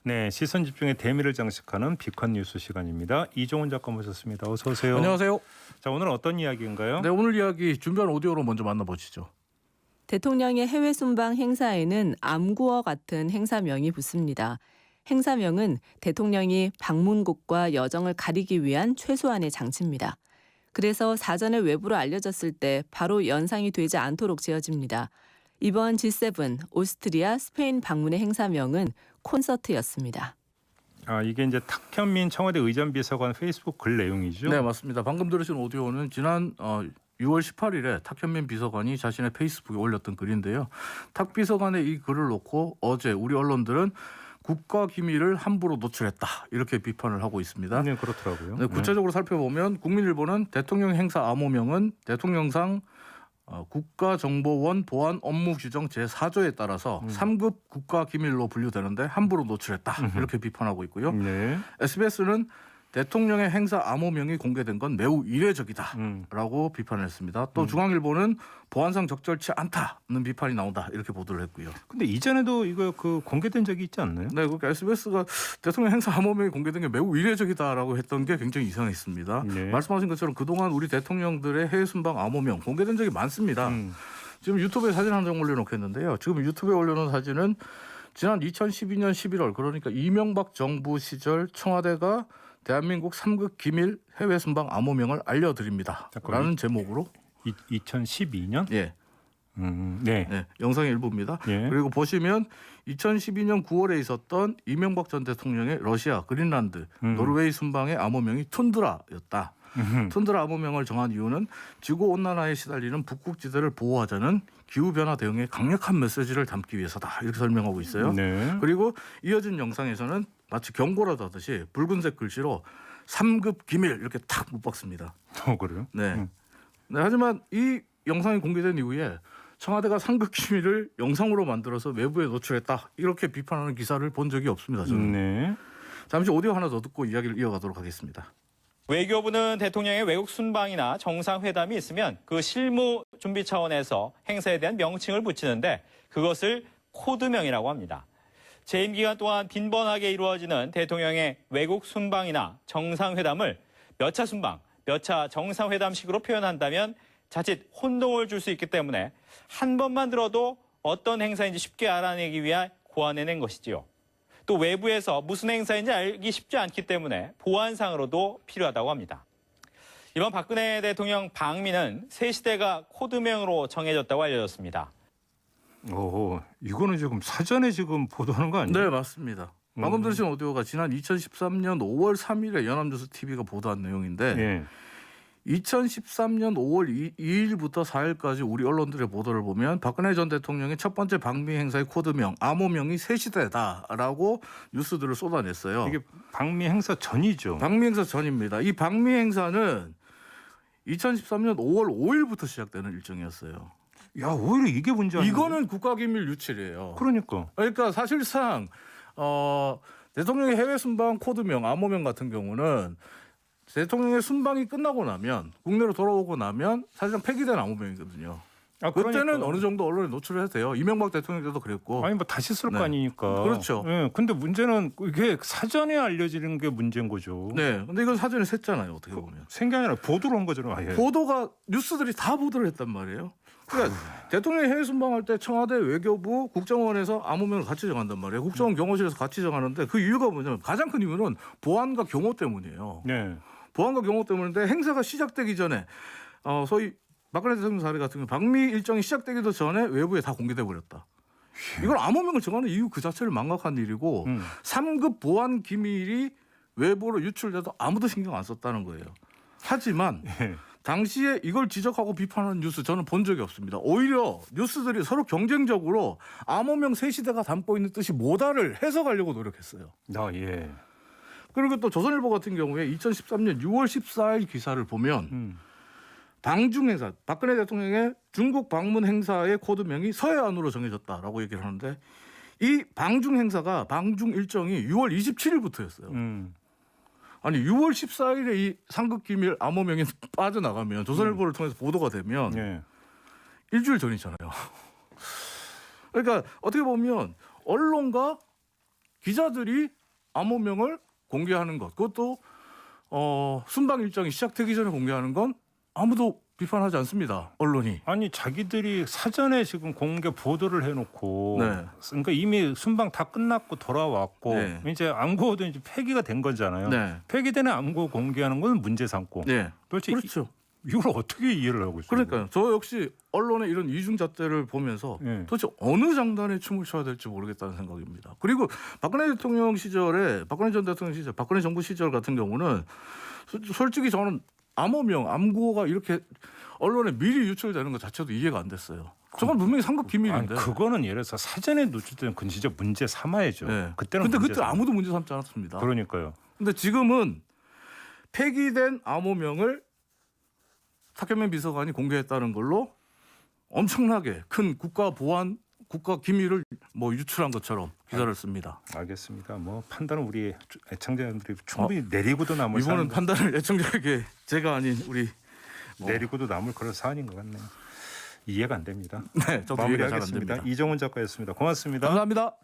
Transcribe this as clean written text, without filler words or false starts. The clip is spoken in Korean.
네, 시선 집중의 대미를 장식하는 비컨 뉴스 시간입니다. 이종훈 작가 모셨습니다. 어서 오세요. 안녕하세요. 자, 오늘은 어떤 이야기인가요? 네, 오늘 이야기 준비한 오디오로 먼저 만나보시죠. 대통령의 해외 순방 행사에는 암구어 같은 행사명이 붙습니다. 행사명은 대통령이 방문국과 여정을 가리기 위한 최소한의 장치입니다. 그래서 사전에 외부로 알려졌을 때 바로 연상이 되지 않도록 지어집니다. 이번 G7 오스트리아, 스페인 방문의 행사명은 콘서트였습니다. 이게 이제 탁현민 청와대 의전비서관 페이스북 글 내용이죠? 네, 맞습니다. 방금 들으신 오디오는 지난 6월 18일에 탁현민 비서관이 자신의 페이스북에 올렸던 글인데요. 탁 비서관의 이 글을 놓고 어제 우리 언론들은 국가 기밀을 함부로 노출했다 이렇게 비판을 하고 있습니다. 네, 그렇더라고요. 네, 구체적으로 살펴보면 국민일보는 대통령 행사 암호명은 대통령상 국가정보원 보안 업무 규정 제4조에 따라서 3급 국가기밀로 분류되는데 함부로 노출했다 이렇게 비판하고 있고요. 네. SBS는 대통령의 행사 암호명이 공개된 건 매우 이례적이다라고 비판을 했습니다. 또 중앙일보는 보안상 적절치 않다는 비판이 나온다 이렇게 보도를 했고요. 근데 이전에도 이거 공개된 적이 있지 않나요? 네, 그러니까 SBS가 대통령 행사 암호명이 공개된 게 매우 이례적이다라고 했던 게 굉장히 이상했습니다. 네. 말씀하신 것처럼 그동안 우리 대통령들의 해외 순방 암호명 공개된 적이 많습니다. 지금 유튜브에 사진 한 장 올려놓겠는데요. 지금 유튜브에 올려놓은 사진은 지난 2012년 11월 그러니까 이명박 정부 시절 청와대가 대한민국 3급 기밀 해외 순방 암호명을 알려드립니다. 라는 제목으로 2012년? 예. 네. 네, 영상의 일부입니다. 예. 그리고 보시면 2012년 9월에 있었던 이명박 전 대통령의 러시아, 그린란드, 노르웨이 순방의 암호명이 툰드라였다. 툰드라 암호명을 정한 이유는 지구온난화에 시달리는 북극지대를 보호하자는 기후변화 대응의 강력한 메시지를 담기 위해서다. 이렇게 설명하고 있어요. 네. 그리고 이어진 영상에서는 마치 경고라도 하듯이 붉은색 글씨로 3급 기밀 이렇게 탁 못 박습니다. 그래요? 네. 네. 하지만 이 영상이 공개된 이후에 청와대가 3급 기밀을 영상으로 만들어서 외부에 노출했다. 이렇게 비판하는 기사를 본 적이 없습니다. 저는. 네. 잠시 오디오 하나 더 듣고 이야기를 이어가도록 하겠습니다. 외교부는 대통령의 외국 순방이나 정상회담이 있으면 그 실무 준비 차원에서 행사에 대한 명칭을 붙이는데 그것을 코드명이라고 합니다. 재임 기간 동안 빈번하게 이루어지는 대통령의 외국 순방이나 정상회담을 몇 차 순방, 몇 차 정상회담식으로 표현한다면 자칫 혼동을 줄 수 있기 때문에 한 번만 들어도 어떤 행사인지 쉽게 알아내기 위해 고안해낸 것이지요. 또 외부에서 무슨 행사인지 알기 쉽지 않기 때문에 보안상으로도 필요하다고 합니다. 이번 박근혜 대통령 방미는 새 시대가 코드명으로 정해졌다고 알려졌습니다. 이거는 지금 사전에 지금 보도하는 거 아니에요? 네, 맞습니다. 방금 들으신 오디오가 지난 2013년 5월 3일에 연합뉴스 TV가 보도한 내용인데 예. 2013년 5월 2일부터 4일까지 우리 언론들의 보도를 보면 박근혜 전 대통령의 첫 번째 방미 행사의 코드명, 암호명이 새시대다라고 뉴스들을 쏟아냈어요. 이게 방미 행사 전이죠. 방미 행사 전입니다. 이 방미 행사는 2013년 5월 5일부터 시작되는 일정이었어요. 야, 오히려 이게 문제야. 이거는 국가기밀 유출이에요. 그러니까 사실상 대통령의 해외 순방 코드명, 암호명 같은 경우는 대통령의 순방이 끝나고 나면 국내로 돌아오고 나면 사실상 폐기된 암호명이거든요. 그때는 어느 정도 언론에 노출을 해도 돼요. 이명박 대통령 때도 그랬고. 아니 뭐 다시 쓸 거 아니니까. 그렇죠. 예. 근데 문제는 이게 사전에 알려지는 게 문제인 거죠. 네. 근데 이건 사전에 샜잖아요. 어떻게 보면. 생게 아니라 보도를 한 거잖아요. 아예. 보도가 뉴스들이 다 보도를 했단 말이에요. 그러니까 대통령이 해외 순방할 때 청와대 외교부 국정원에서 암호명을 같이 정한단 말이에요. 국정원 경호실에서 같이 정하는데 그 이유가 뭐냐면 가장 큰 이유는 보안과 경호 때문이에요. 네. 보안과 경호 때문인데 행사가 시작되기 전에 소위 박근혜 대통령 사례 같은 경우 방미 일정이 시작되기도 전에 외부에 다 공개돼 버렸다. 이건 암호명을 정하는 이유 그 자체를 망각한 일이고 3급 보안 기밀이 외부로 유출돼도 아무도 신경 안 썼다는 거예요. 하지만 당시에 이걸 지적하고 비판하는 뉴스 저는 본 적이 없습니다. 오히려 뉴스들이 서로 경쟁적으로 암호명 새 시대가 담고 있는 뜻이 뭐다를 해석하려고 노력했어요. 예. 그리고 또 조선일보 같은 경우에 2013년 6월 14일 기사를 보면 방중 행사, 박근혜 대통령의 중국 방문 행사의 코드명이 서해안으로 정해졌다라고 얘기를 하는데 이 방중 행사가 방중 일정이 6월 27일부터였어요. 아니 6월 14일에 이 상급 기밀 암호명이 빠져나가면 조선일보를 통해서 보도가 되면 일주일 전이잖아요. 그러니까 어떻게 보면 언론과 기자들이 암호명을 공개하는 것, 그것도 순방 일정이 시작되기 전에 공개하는 건 아무도 비판하지 않습니다. 언론이. 아니 자기들이 사전에 지금 공개 보도를 해놓고 네. 그러니까 이미 순방 다 끝났고 돌아왔고 네. 이제 암구호도 이제 폐기가 된 거잖아요. 네. 폐기된 암구호 공개하는 건 문제 삼고 네. 도대체 그렇죠. 이걸 어떻게 이해를 하고 있어요? 그러니까요. 저 역시 언론의 이런 이중잣대를 보면서 네. 도대체 어느 장단에 춤을 춰야 될지 모르겠다는 생각입니다. 그리고 박근혜 대통령 시절에 박근혜 전 대통령 시절, 박근혜 정부 시절 같은 경우는 솔직히 저는 암호명, 암구호가 이렇게 언론에 미리 유출되는 것 자체도 이해가 안 됐어요. 저건 분명히 상급 기밀인데. 아니, 그거는 예를 들어서 사전에 노출되는 건 진짜 문제 삼아야죠. 네. 그때는 근데 문제 그때 삼아요. 아무도 문제 삼지 않았습니다. 그러니까요. 근데 지금은 폐기된 암호명을 탁현민 비서관이 공개했다는 걸로 엄청나게 큰 국가 보안, 국가 기밀을 뭐 유출한 것처럼 기사를 씁니다. 알겠습니다. 뭐 판단은 우리 애청자분들이 충분히 내리고도 남을 이번은 사안, 판단을 애청자에게 제가 아닌 우리 내리고도 남을 그런 사안인 것 같네요. 이해가 안 됩니다. 네, 저도 이해가 잘 안 마무리하겠습니다. 됩니다. 이정훈 작가였습니다. 고맙습니다. 감사합니다.